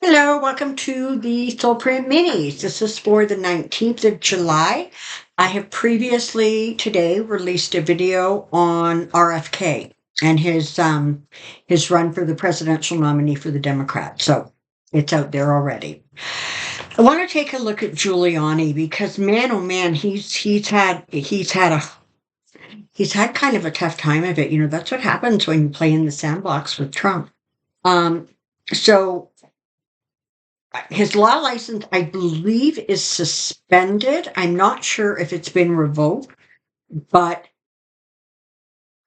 Hello, welcome to the Soulprint Minis. This is for the 19th of July. I have previously today released a video on RFK and his run for the presidential nominee for the Democrats. So it's out there already. I want to take a look at Giuliani because man oh man, he's had kind of a tough time of it. You know, that's what happens when you play in the sandbox with Trump. Um so his law license, I believe, is suspended. I'm not sure if it's been revoked, but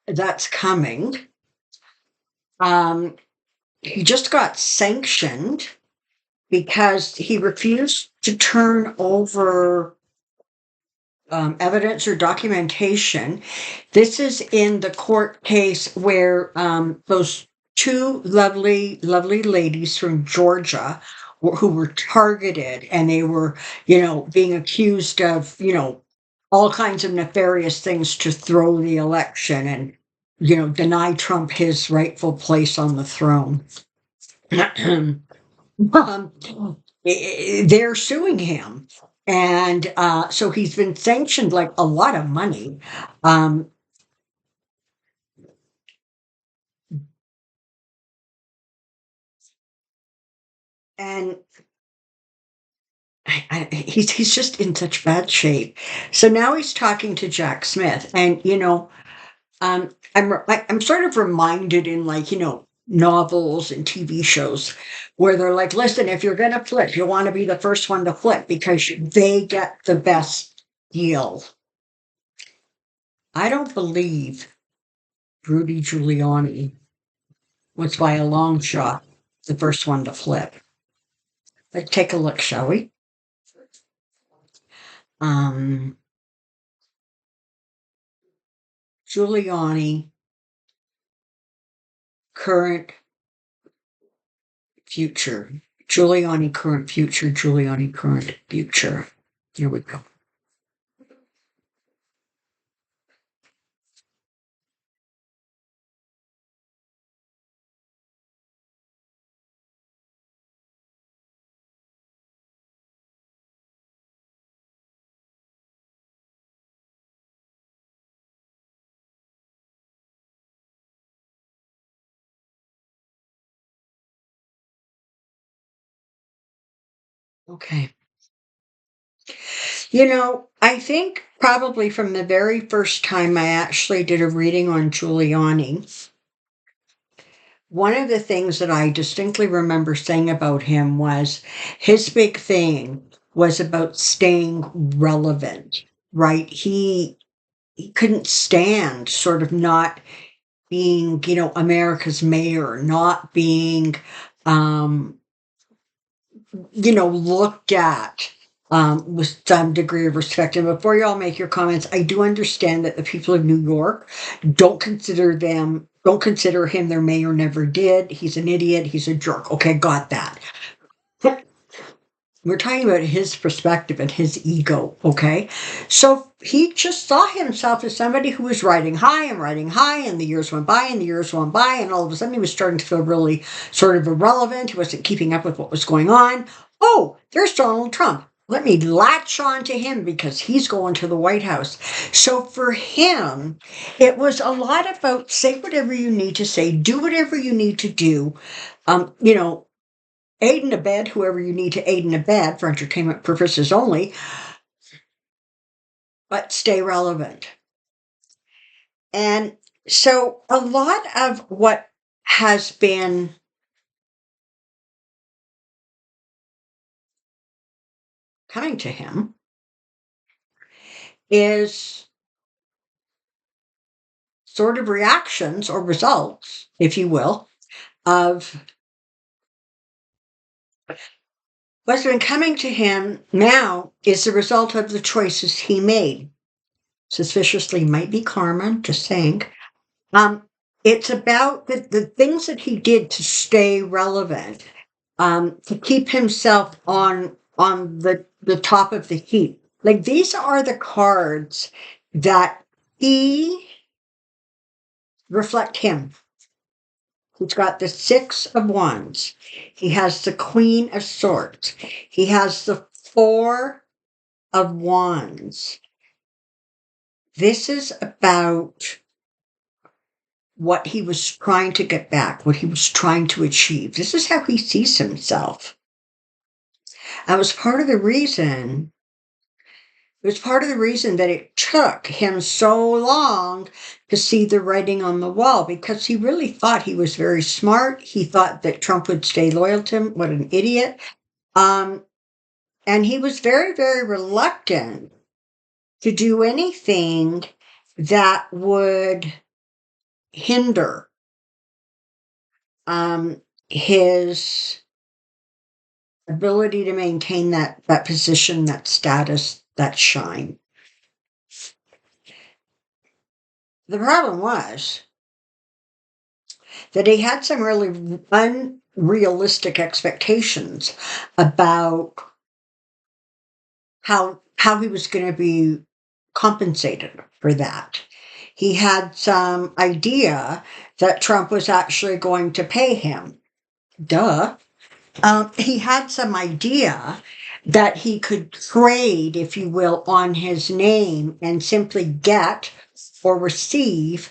that's coming. Um, he just got sanctioned because he refused to turn over evidence or documentation. This is in the court case where those two lovely ladies from Georgia who were targeted and they were, being accused of, all kinds of nefarious things to throw the election and, deny Trump his rightful place on the throne. um, they're suing him. And so he's been sanctioned like a lot of money. Um, and he's just in such bad shape. So now he's talking to Jack Smith, and I'm sort of reminded in novels and TV shows where they're like, listen, if you're gonna flip, you want to be the first one to flip because they get the best deal. I don't believe Rudy Giuliani was by a long shot the first one to flip. Let's take a look, shall we? Um, Giuliani, current, future. Giuliani, current, future. Giuliani, current, future. Here we go. Okay. I think probably from the very first time I actually did a reading on Giuliani, one of the things that I distinctly remember saying about him was his big thing was about staying relevant, right? He couldn't stand sort of not being, America's mayor, not being, um, looked at with some degree of respect. And before you all make your comments, I do understand that the people of New York don't consider him their mayor, never did. He's an idiot. He's a jerk. Okay, got that. We're talking about his perspective and his ego, okay? So he just saw himself as somebody who was riding high and riding high, and the years went by and the years went by, and all of a sudden he was starting to feel really sort of irrelevant. He wasn't keeping up with what was going on. Oh, there's Donald Trump. Let me latch on to him because he's going to the White House. So for him, it was a lot about say whatever you need to say, do whatever you need to do. Um, you know, Aid and abet whoever you need to aid and abet for entertainment purposes only, but stay relevant. And so a lot of what has been coming to him is sort of reactions or results, if you will, of what's been coming to him now is the result of the choices he made. Suspiciously might be karma, just saying. Um, it's about the things that he did to stay relevant, to keep himself on the top of the heap. Like these are the cards that he reflect him. He's got the Six of Wands. He has the Queen of Swords. He has the Four of Wands. This is about what he was trying to get back, what he was trying to achieve. This is how he sees himself. That was part of the reason. It was part of the reason that it took him so long to see the writing on the wall, because he really thought he was very smart. He thought that Trump would stay loyal to him. What an idiot. And he was very, very reluctant to do anything that would hinder his ability to maintain that position, that status, that shine. The problem was that he had some really unrealistic expectations about how he was going to be compensated for that. He had some idea that Trump was actually going to pay him. Duh. He had some idea that he could trade, if you will, on his name and simply get or receive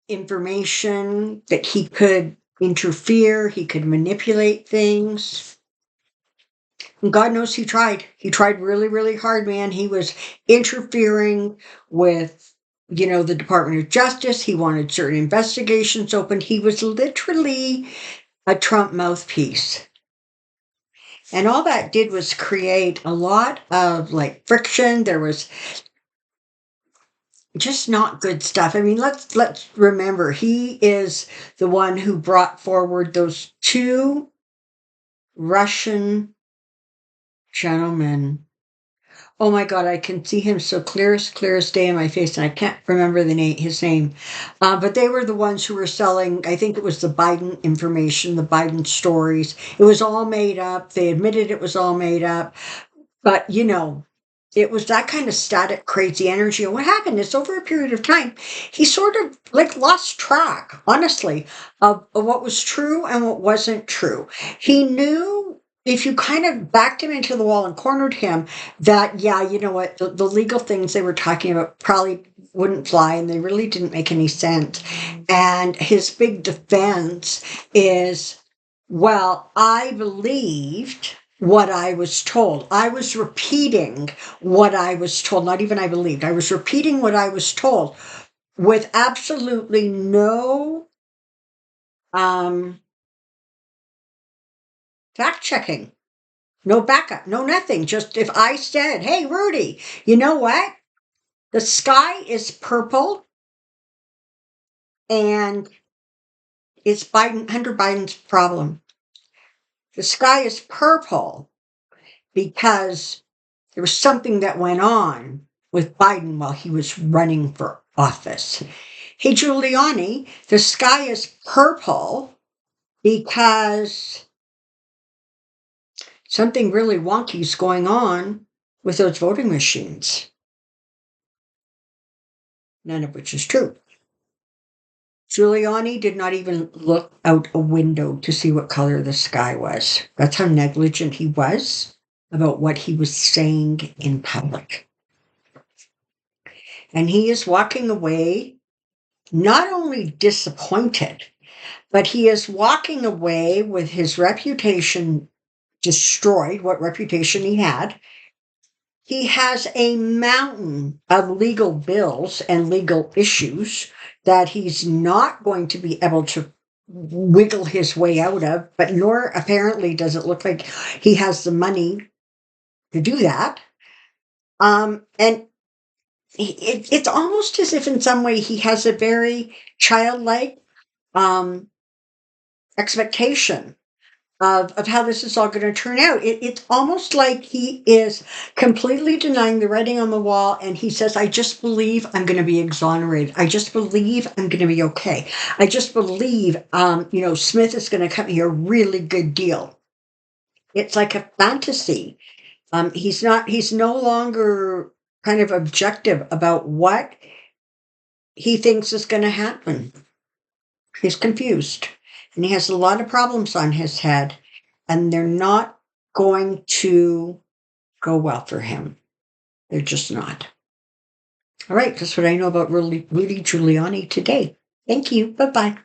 information, that he could interfere, he could manipulate things. And God knows he tried. He tried really, really hard, man. He was interfering with, the Department of Justice. He wanted certain investigations opened. He was literally a Trump mouthpiece. And all that did was create a lot of friction. There was just not good stuff. I mean, let's remember, he is the one who brought forward those two Russian gentlemen. Oh my God, I can see him so clear as day in my face, and I can't remember his name. But they were the ones who were selling, I think it was the Biden information, the Biden stories. It was all made up. They admitted it was all made up. But, it was that kind of static, crazy energy. And what happened is, over a period of time, he sort of lost track, honestly, of what was true and what wasn't true. He knew, if you kind of backed him into the wall and cornered him, that, yeah, you know what, the legal things they were talking about probably wouldn't fly, and they really didn't make any sense. And his big defense is, well, I believed what I was told. I was repeating what I was told. Not even I believed. I was repeating what I was told with absolutely no fact checking, no backup, no nothing. Just if I said, hey, Rudy, you know what? The sky is purple and it's Hunter Biden's problem. The sky is purple because there was something that went on with Biden while he was running for office. Hey, Giuliani, the sky is purple because something really wonky is going on with those voting machines. None of which is true. Giuliani did not even look out a window to see what color the sky was. That's how negligent he was about what he was saying in public. And he is walking away not only disappointed, but he is walking away with his reputation destroyed, what reputation he had. He has a mountain of legal bills and legal issues that he's not going to be able to wiggle his way out of, but nor apparently does it look like he has the money to do that. And it's almost as if in some way he has a very childlike expectation of how this is all going to turn out. It's almost like he is completely denying the writing on the wall, and he says, I just believe I'm going to be exonerated. I just believe I'm going to be okay. I just believe, Smith is going to cut me a really good deal. It's like a fantasy. He's no longer kind of objective about what he thinks is going to happen. He's confused, and he has a lot of problems on his head, and they're not going to go well for him. They're just not. All right, that's what I know about Rudy Giuliani today. Thank you. Bye-bye.